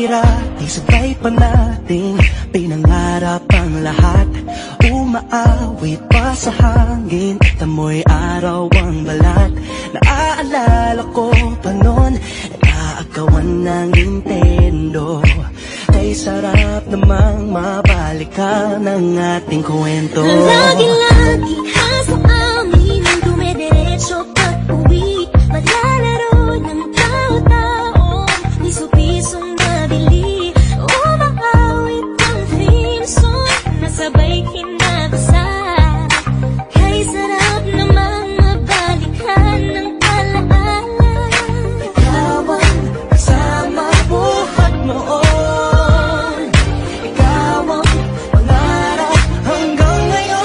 Dati-rati sabay pa nating pinangarap ang lahat. Umaawit pa sa hangin at amoy araw ang balat. Naaalala ko pa noon, nag-aagawan ng Nintendo. Kay sarap namang mabalikan ang ating kwento. Lagi-lagi sa amin ang dumidiretso pag-uwi. Maglalaro ng tao-tao, piso-pisong nabili. Umakawit ang theme song, nasabay kinakasal. Kay sarap namang mabalikan ng alaala. Ikaw ang kasama buhat noon. Ikaw ang pangarap hanggang ngayon.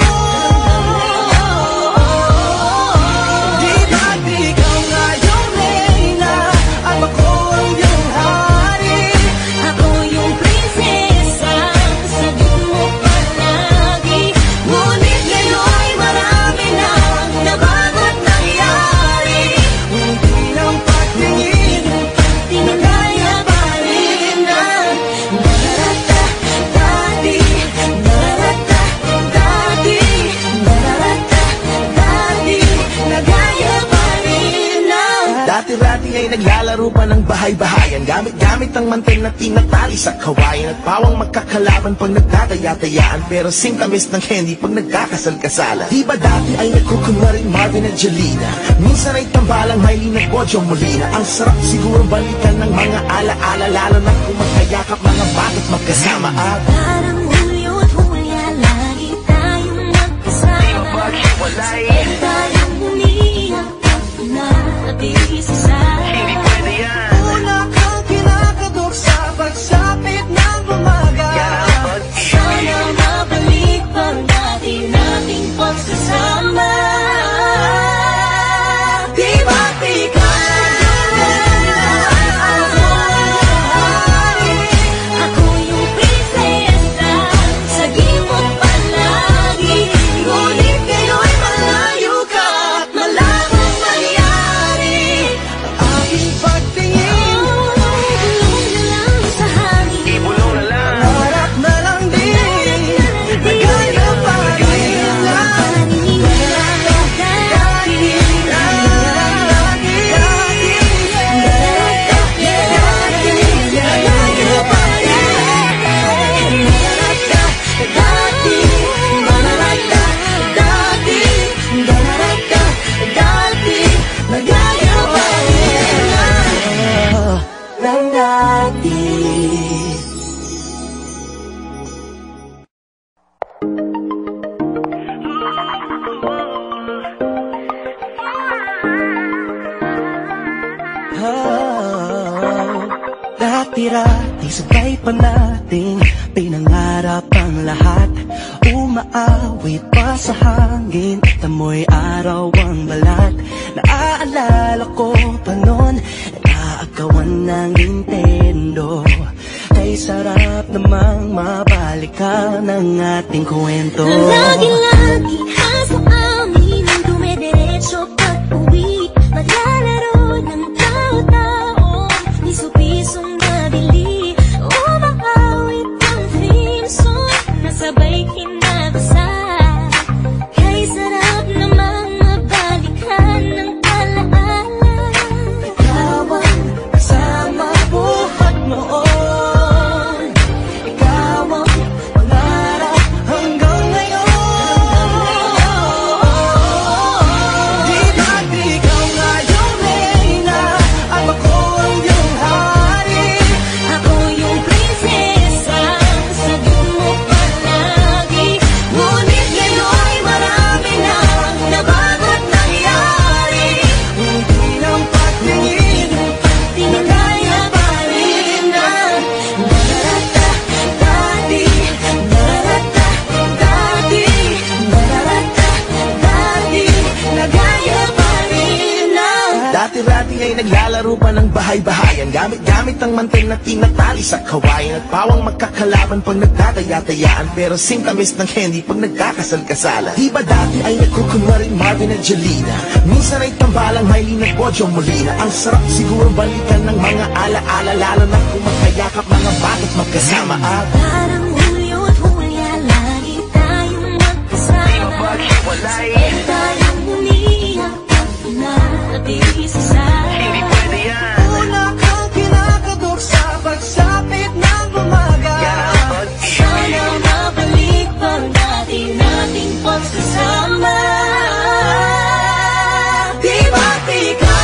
Di ba't ikaw nga yung reyna at ako ang iyong hari. Ako yung prinsesa, sagot mo palagi. Ngunit ngayon'y marami nang nabago't nangyari. Hindi ng pagtingin, nagaya pa rin ang narata dati, narata dati, narata dati, nagaya pa rin ang. Dati-rati ay naglalaro pa ng bahay-bahayan, gamit-gamit ang mantel na tinatali sa kawayan. At pawang magkakalaban pag nagtataya-tayaan, pero singkamis ng candy pag nagkakasal-kasalan. Di ba dati ay nagkukunwaring Marvin at Jelena? Minsan ay tambalang Mylene at Bojo Molina. Ang sarap siguro balikan ng mga ala-ala, lalo na kung magkayakap mga bata't magkasama. At Parang Hulyo at Hulya, lagi tayong magkasama. Sabay tayong umiyak at nabisa. Una kang kinakatok sa pagsapit ng umaga. Sana mabalik pang dati nating pagsasama. Di ba't ikaw Ako yung prinsesa, sagipot palagi. ngunit ngayon'y malayo ka at malabong nangyari. Aking pagtingin, Ibulong na lang sa hangin. harap na lang din, nagaya pa rin ang Dati-rati sabay pa nating pinangarap ang lahat. Umaawit pa sa hangin at amoy araw ang balat. Naaalala ko pa noon, nag-aagawan ng Nintendo. Kay sarap namang mabalikan ang ating kwento. Lagi-lagi sa amin ang dumidiretso pag-uwi. Maglalaro ng tao-tao, piso-pisong nabili. Umakawit ang theme song, nasabay kinakasal. Kay sarap namang mabalikan ng alaala. Ikaw ang kasama buhat noon. Ikaw ang pangarap hanggang ngayon. Di ba't ikaw nga yung naglalaro pa ng bahay-bahayan, gamit-gamit ang mantel na tinatali sa kawayan, at pawang magkakalaban pag nagtataya-tayaan, pero sing tamis ng candy pag nagkakasal-kasalan. Di ba dati ay nagkukunwaring Marvin at Jelena, minsan ay tambalang Mylene at Bojo Molina. Ang sarap siguro balikan ng mga ala-ala, lalo na kung magkayakap mga bata't magkasama. At Parang Hulyo at Hulya, lagi tayong magkasama. Sabay tayong umiiyak at pinag-iisa. Una kang kinakadok sa pagsapit ng umaga. Sana mabalik pang dati nating pagsasama. Di ba't ikaw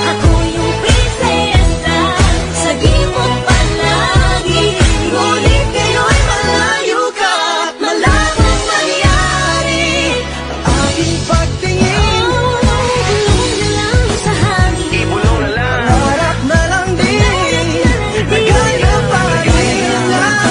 Ako yung prinsesa, sa gimot palagi. ngunit ngayon malayo ka at malabong mangyari ang aking pagtingin. Bulong na lang sa hangin. Harap na lang din, nagaya pa rin lang.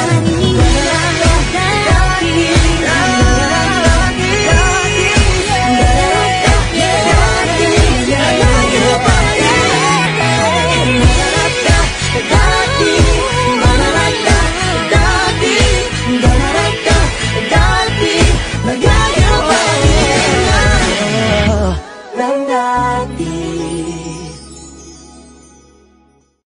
Dati